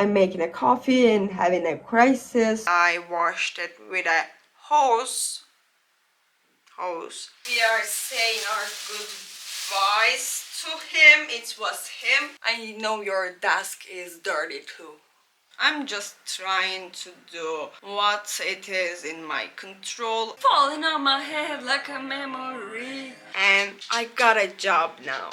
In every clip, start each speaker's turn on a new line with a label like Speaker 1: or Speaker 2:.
Speaker 1: I'm making a coffee and having a crisis. I washed it with a hose. We are saying our goodbyes to him. It was him. I know your desk is dirty too. I'm just trying to do what it is in my control. Falling on my head like a memory. And I got a job now.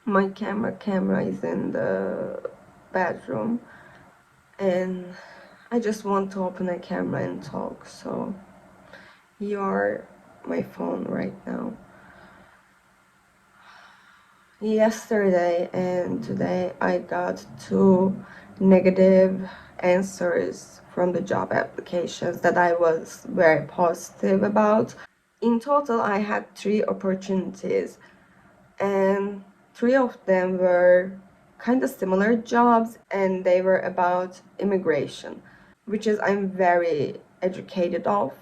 Speaker 1: My camera is in the bedroom, and I just want to open a camera and talk, so you're my phone right now. Yesterday and today I got 2 negative answers from the job applications that I was very positive about. In total, I had 3 opportunities, and 3 of them were kind of similar jobs, and they were about immigration, which is I'm very educated of.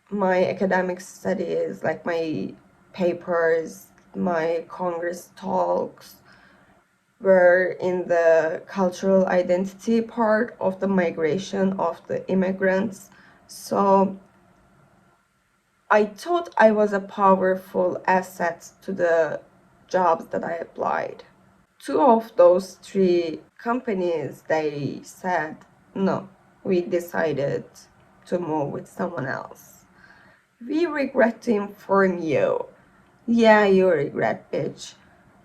Speaker 1: My academic studies, like my papers, my Congress talks, were in the cultural identity part of the migration of the immigrants. So I thought I was a powerful asset to the jobs that I applied. 2 of those 3 companies, they said, no, we decided to move with someone else. We regret to inform you. Yeah, you regret, bitch.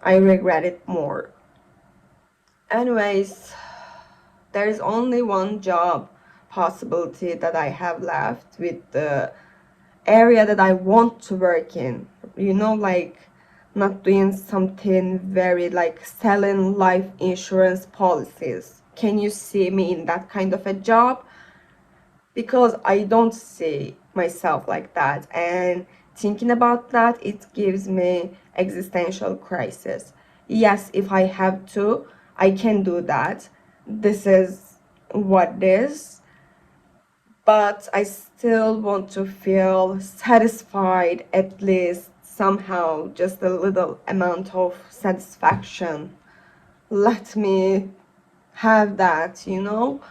Speaker 1: I regret it more. Anyways, there's only one job possibility that I have left with the area that I want to work in. You know, like not doing something very like selling life insurance policies. Can you see me in that kind of a job? Because I don't see myself like that, and thinking about that, it gives me existential crisis. Yes, if I have to, I can do that. This is what it is, but I still want to feel satisfied, at least somehow, just a little amount of satisfaction. Let me have that, you know?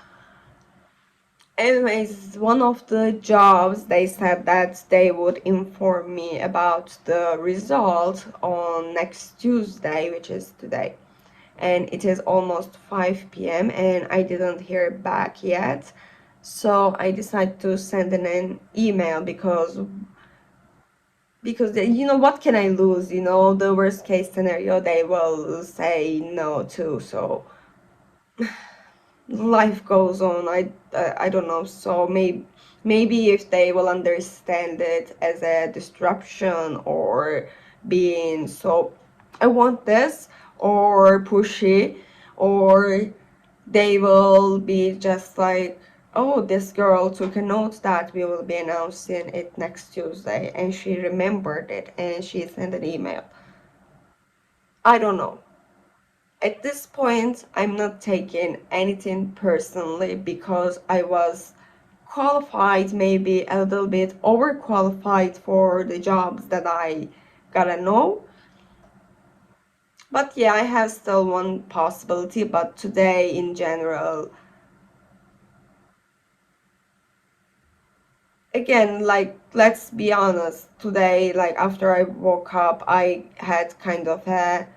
Speaker 1: Anyways, one of the jobs, they said that they would inform me about the result on next Tuesday, which is today. And it is almost 5 p.m. and I didn't hear back yet. So I decided to send an email because you know, what can I lose? You know, the worst case scenario, they will say no too. So life goes on. I don't know. So maybe if they will understand it as a disruption or being so I want this or pushy, or they will be just like, oh, this girl took a note that we will be announcing it next Tuesday and she remembered it and she sent an email. I don't know. At this point, I'm not taking anything personally because I was qualified, maybe a little bit overqualified for the jobs that I gotta know. But yeah, I have still one possibility, but today in general, again, like, let's be honest, today, like, after I woke up, I had kind of a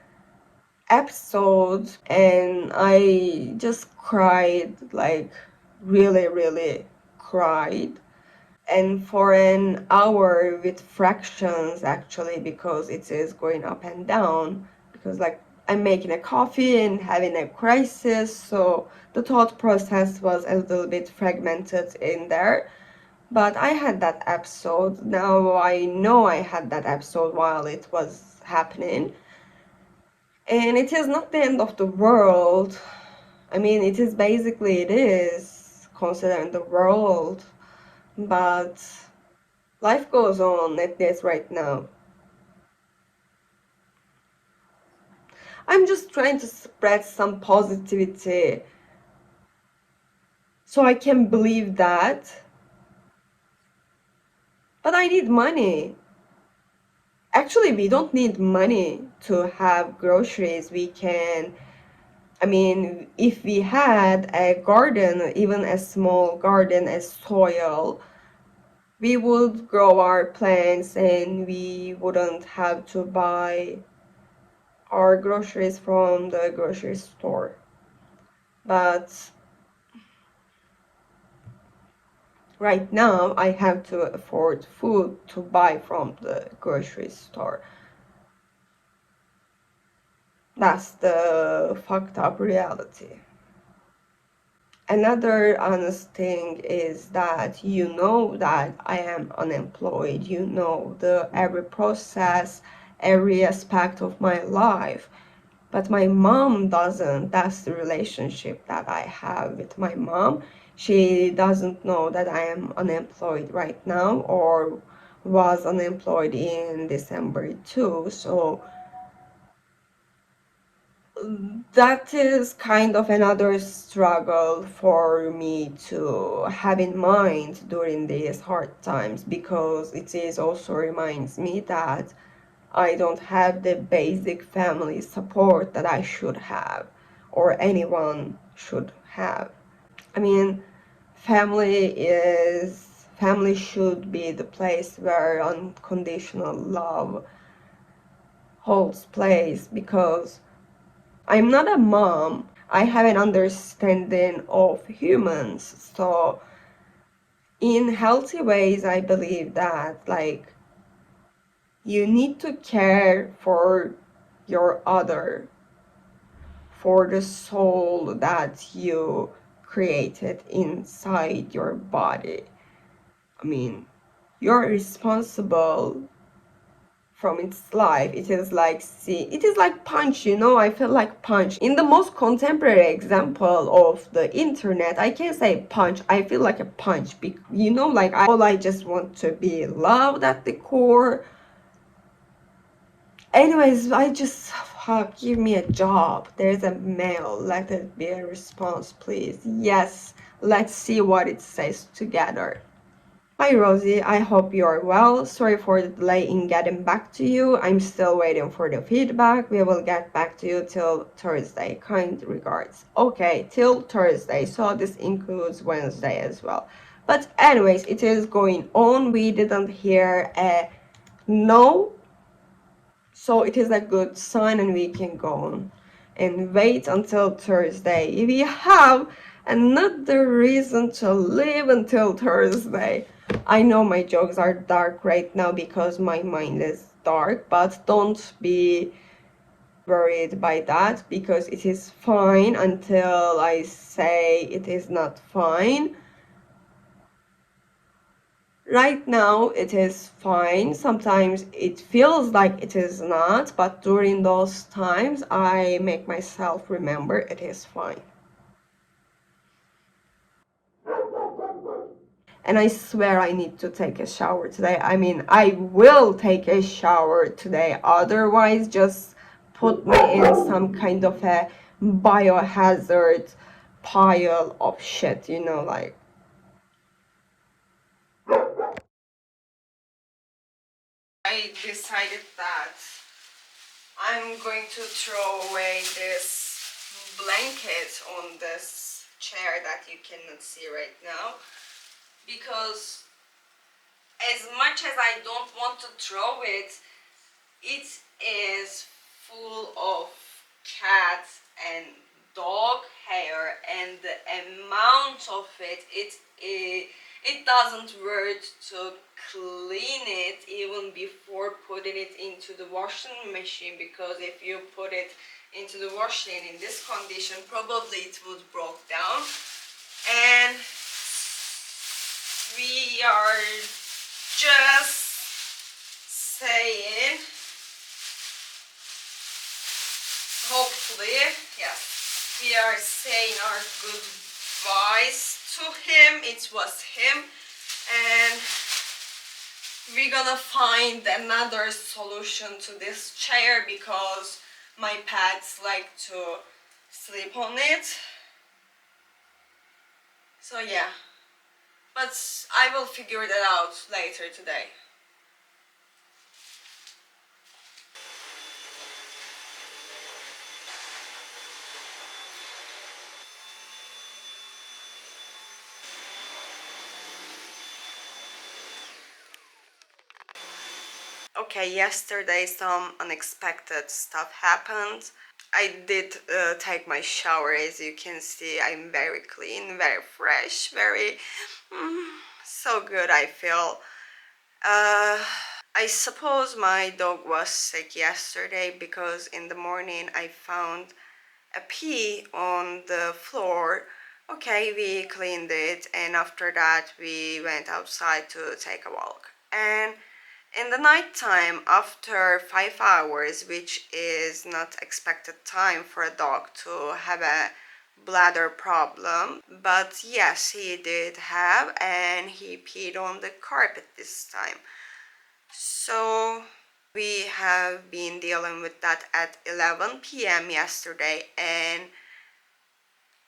Speaker 1: episode and I just cried, like really, really cried. And for an hour with fractions actually, because it is going up and down, because like I'm making a coffee and having a crisis, so the thought process was a little bit fragmented in there. But I had that episode. Now I know I had that episode while it was happening. And it is not the end of the world. I mean, it is basically, it is considering the world, but life goes on at this right now. I'm just trying to spread some positivity so I can believe that. But I need money. Actually, we don't need money to have groceries. We can, I mean, if we had a garden, even a small garden, a soil, we would grow our plants and we wouldn't have to buy our groceries from the grocery store. But right now, I have to afford food to buy from the grocery store. That's the fucked up reality. Another honest thing is that you know that I am unemployed. You know the every process, every aspect of my life. But my mom doesn't. That's the relationship that I have with my mom. She doesn't know that I am unemployed right now or was unemployed in December too. So that is kind of another struggle for me to have in mind during these hard times, because it is also reminds me that I don't have the basic family support that I should have or anyone should have. I mean, family should be the place where unconditional love holds place, because I'm not a mom. I have an understanding of humans. So in healthy ways, I believe that like you need to care for your other, for the soul that you created inside your body. I mean, you're responsible from its life. It is like, see, it is like Punch, you know. I feel like Punch in the most contemporary example of the internet. I can't say Punch, I feel like a Punch, you know, like I just want to be loved at the core. Anyways, I just give me a job. There's a mail, let it be a response, please. Yes, let's see what it says together. Hi Rosie, I hope you are well. Sorry for the delay in getting back to you. I'm still waiting for the feedback. We will get back to you till Thursday. Kind regards. Okay, till Thursday. So this includes Wednesday as well. But anyways, it is going on. We didn't hear a no. So it is a good sign and we can go on and wait until Thursday. We have another reason to live until Thursday. I know my jokes are dark right now because my mind is dark, but don't be worried by that, because it is fine until I say it is not fine. Right now it is fine. Sometimes it feels like it is not, but during those times I make myself remember it is fine. And I swear I need to take a shower today. I mean, I will take a shower today. Otherwise, just put me in some kind of a biohazard pile of shit, you know, like. I decided that I'm going to throw away this blanket on this chair that you cannot see right now, because as much as I don't want to throw it, it is full of cat and dog hair, and the amount of it doesn't worth to clean it even before putting it into the washing machine, because if you put it into the washing in this condition, probably it would break down. And we are just saying, hopefully, yes, we are saying our goodbyes to him. It was him, and we're gonna find another solution to this chair, because my pets like to sleep on it. So yeah, but I will figure that out later today. Okay, yesterday some unexpected stuff happened. I did take my shower. As you can see, I'm very clean, very fresh, very mm, so good I feel. Uh, I suppose my dog was sick yesterday because in the morning I found a pee on the floor. Okay, we cleaned it, and after that we went outside to take a walk. And in the night time, after 5 hours, which is not expected time for a dog to have a bladder problem, but yes, he did have, and he peed on the carpet this time. So we have been dealing with that at 11 p.m. yesterday, and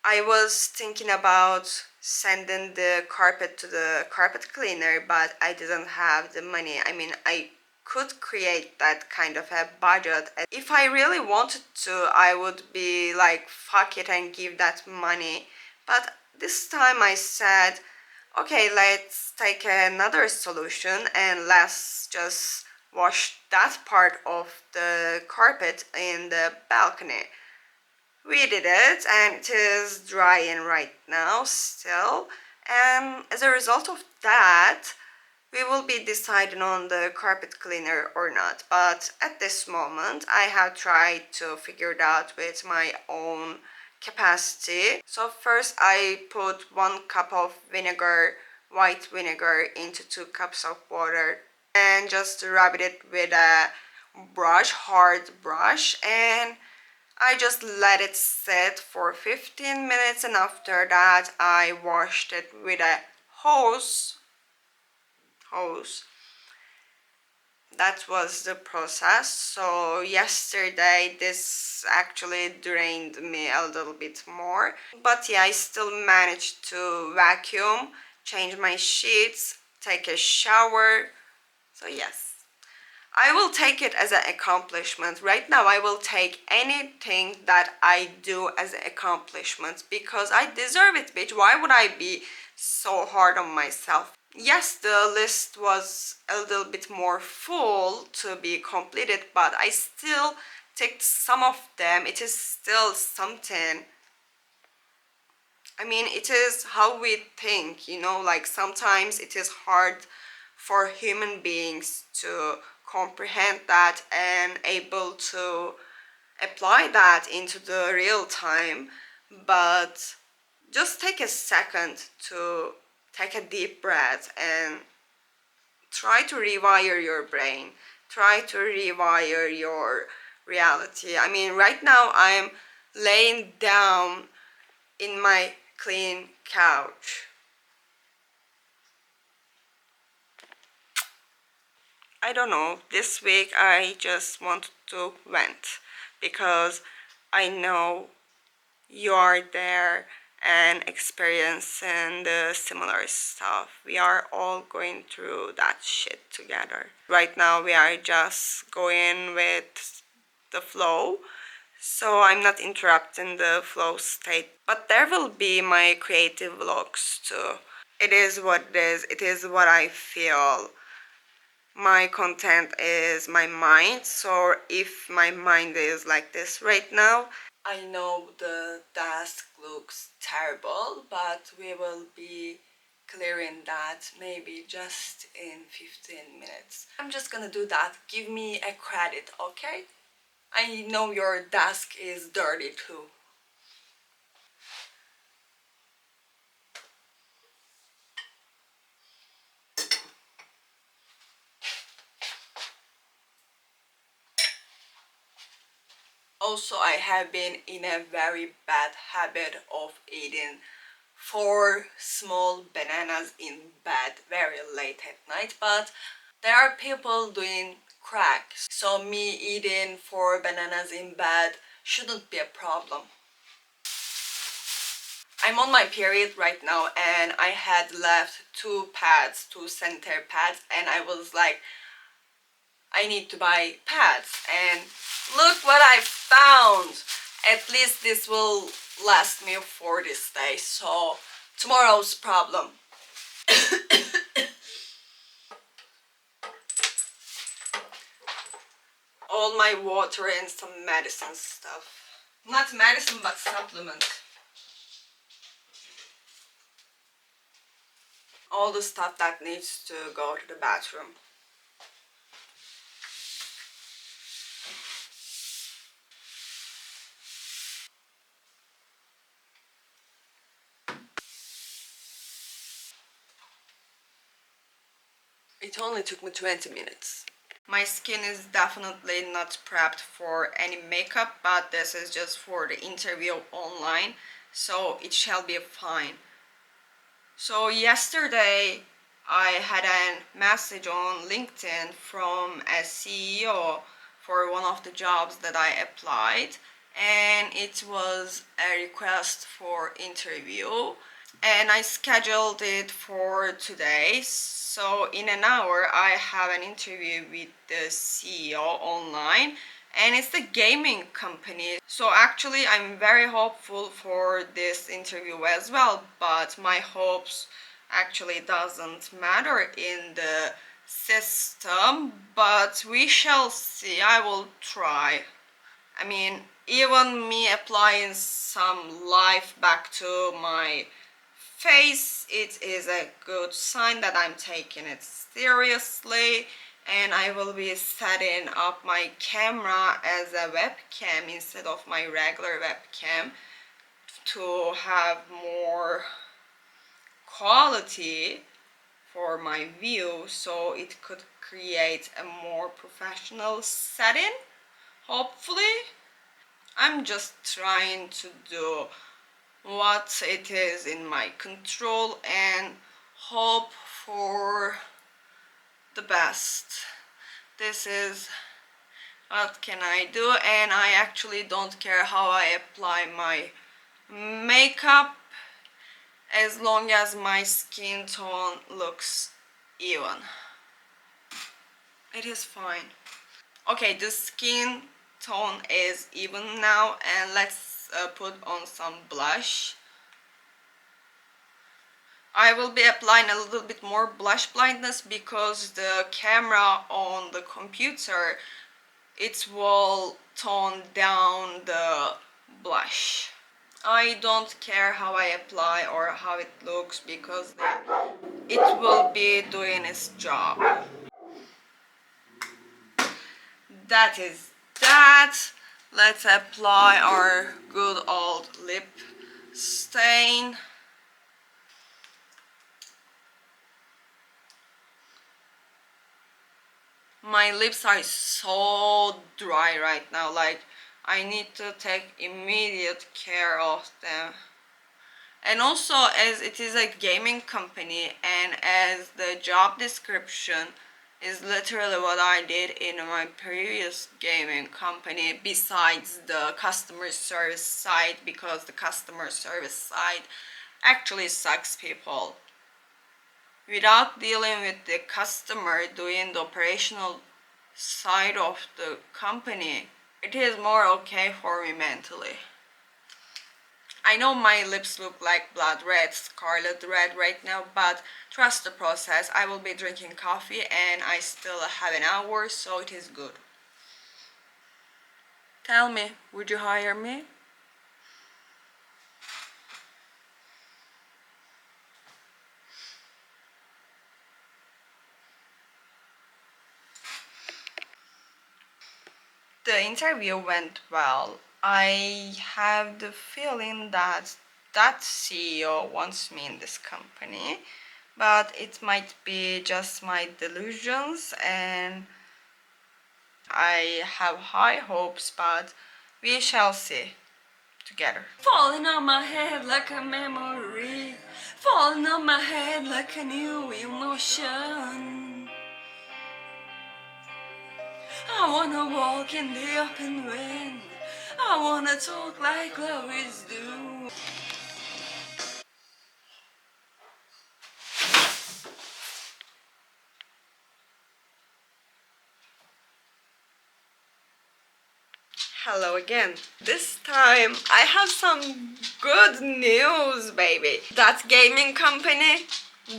Speaker 1: I was thinking about sending the carpet to the carpet cleaner, but I didn't have the money. I mean, I could create that kind of a budget. If I really wanted to, I would be like, fuck it and give that money. But this time I said, okay, let's take another solution and let's just wash that part of the carpet in the balcony. We did it, and it is drying right now still, and as a result of that we will be deciding on the carpet cleaner or not. But at this moment I have tried to figure it out with my own capacity. So first I put 1 cup of vinegar, white vinegar, into 2 cups of water and just rub it with a brush, hard brush, and I just let it sit for 15 minutes, and after that I washed it with a hose. That was the process. So yesterday this actually drained me a little bit more, but yeah, I still managed to vacuum, change my sheets, take a shower. So yes, I will take it as an accomplishment. Right now I will take anything that I do as an accomplishment because I deserve it, bitch. Why would I be so hard on myself? Yes, the list was a little bit more full to be completed, but I still ticked some of them. It is still something. I mean, it is how we think, you know, like sometimes it is hard for human beings to comprehend that and able to apply that into the real time. But just take a second to take a deep breath and try to rewire your brain, try to rewire your reality. I mean, right now I'm laying down in my clean couch. I don't know, this week I just wanted to vent because I know you are there and experiencing the similar stuff. We are all going through that shit together. Right now we are just going with the flow, so I'm not interrupting the flow state. But there will be my creative vlogs too. It is what it is. It is what I feel. My content is my mind, so if my mind is like this right now, I know the task looks terrible, but we will be clearing that maybe just in 15 minutes. I'm just gonna do that. Give me a credit, okay? I know your desk is dirty too. Also, I have been in a very bad habit of eating 4 small bananas in bed very late at night, but there are people doing crack, so me eating 4 bananas in bed shouldn't be a problem. I'm on my period right now and I had left 2 pads, 2 sanitary pads, and I was like, I need to buy pads, and look what I found. At least this will last me for this day, so tomorrow's problem. all my water and some medicine stuff. Not medicine, but supplements. All the stuff that needs to go to the bathroom. It only took me 20 minutes. My skin is definitely not prepped for any makeup, but this is just for the interview online, so it shall be fine. So yesterday I had a message on LinkedIn from a CEO for one of the jobs that I applied, and it was a request for interview, and I scheduled it for today. So in an hour I have an interview with the CEO online, and it's the gaming company. So actually I'm very hopeful for this interview as well, but my hopes actually doesn't matter in the system, but we shall see. I will try. I mean, even me applying some life back to my face, it is a good sign that I'm taking it seriously, and I will be setting up my camera as a webcam instead of my regular webcam to have more quality for my view, so it could create a more professional setting, hopefully. I'm just trying to do what it is in my control and hope for the best. This is what can I do, and I actually don't care how I apply my makeup as long as my skin tone looks even. It is fine. Okay, the skin tone is even now, and let's put on some blush. I will be applying a little bit more blush blindness because the camera on the computer, it will tone down the blush. I don't care how I apply or how it looks because it will be doing its job. That is that. Let's apply our good old lip stain. My lips are so dry right now, like I need to take immediate care of them. And also, as it is a gaming company and as the job description is literally what I did in my previous gaming company, besides the customer service side, because the customer service side actually sucks, people. Without dealing with the customer, doing the operational side of the company, it is more okay for me mentally. I know my lips look like blood red, scarlet red right now, but trust the process. I will be drinking coffee and I still have an hour, so it is good. Tell me, would you hire me? The interview went well. I have the feeling that that CEO wants me in this company, but it might be just my delusions, and I have high hopes, but we shall see together. Falling on my head like a memory, falling on my head like a new emotion. I wanna walk in the open wind, I wanna talk like lovers do. Hello again. This time I have some good news, baby. That gaming company,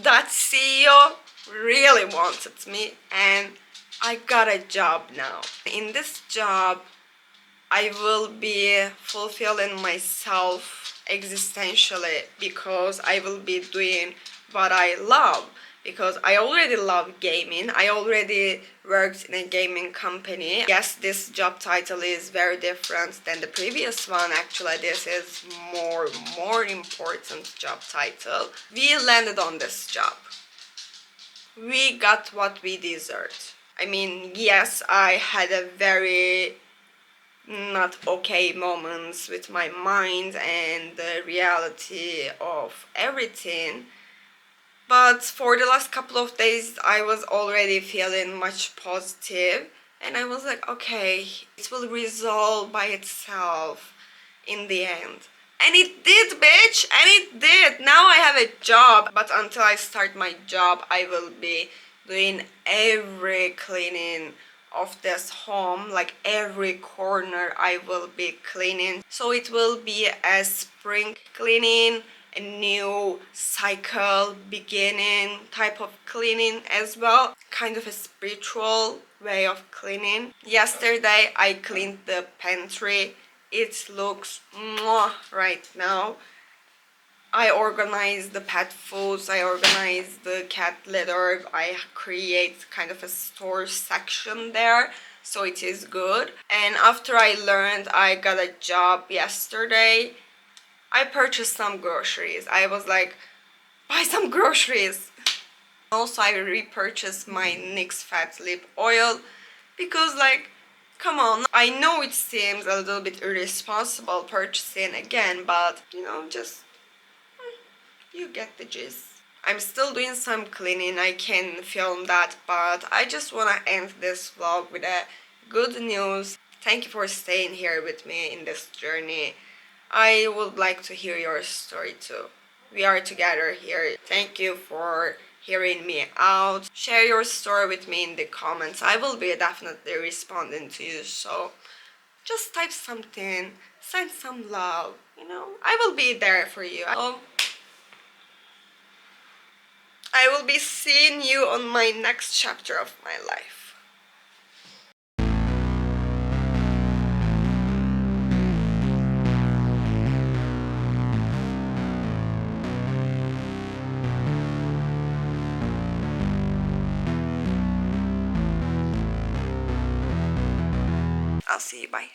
Speaker 1: that CEO really wanted me, and I got a job now. In this job, I will be fulfilling myself existentially because I will be doing what I love. Because I already love gaming. I already worked in a gaming company. Yes, this job title is very different than the previous one. Actually, this is more important job title. We landed on this job. We got what we deserved. I mean, yes, I had a very not okay moments with my mind and the reality of everything, but for the last couple of days I was already feeling much positive, and I was like, okay, it will resolve by itself in the end. And it did, bitch, and it did. Now I have a job, but until I start my job, I will be doing every cleaning of this home, like every corner I will be cleaning. So it will be a spring cleaning, a new cycle beginning type of cleaning as well, kind of a spiritual way of cleaning. Yesterday I cleaned the pantry. It looks mwah right now. I organize the pet foods, I organize the cat litter, I create kind of a store section there, so it is good. And after I learned I got a job yesterday, I purchased some groceries. I was like, buy some groceries. Also, I repurchased my NYX Fat Lip Oil because, like, come on, I know it seems a little bit irresponsible purchasing again, but, you know, just you get the gist. I'm still doing some cleaning, I can film that, but I just wanna end this vlog with a good news. Thank you for staying here with me in this journey. I would like to hear your story too. We are together here. Thank you for hearing me out. Share your story with me in the comments. I will be definitely responding to you, so just type something, send some love, you know. I will be there for you. I will be seeing you on my next chapter of my life. I'll see you. Bye.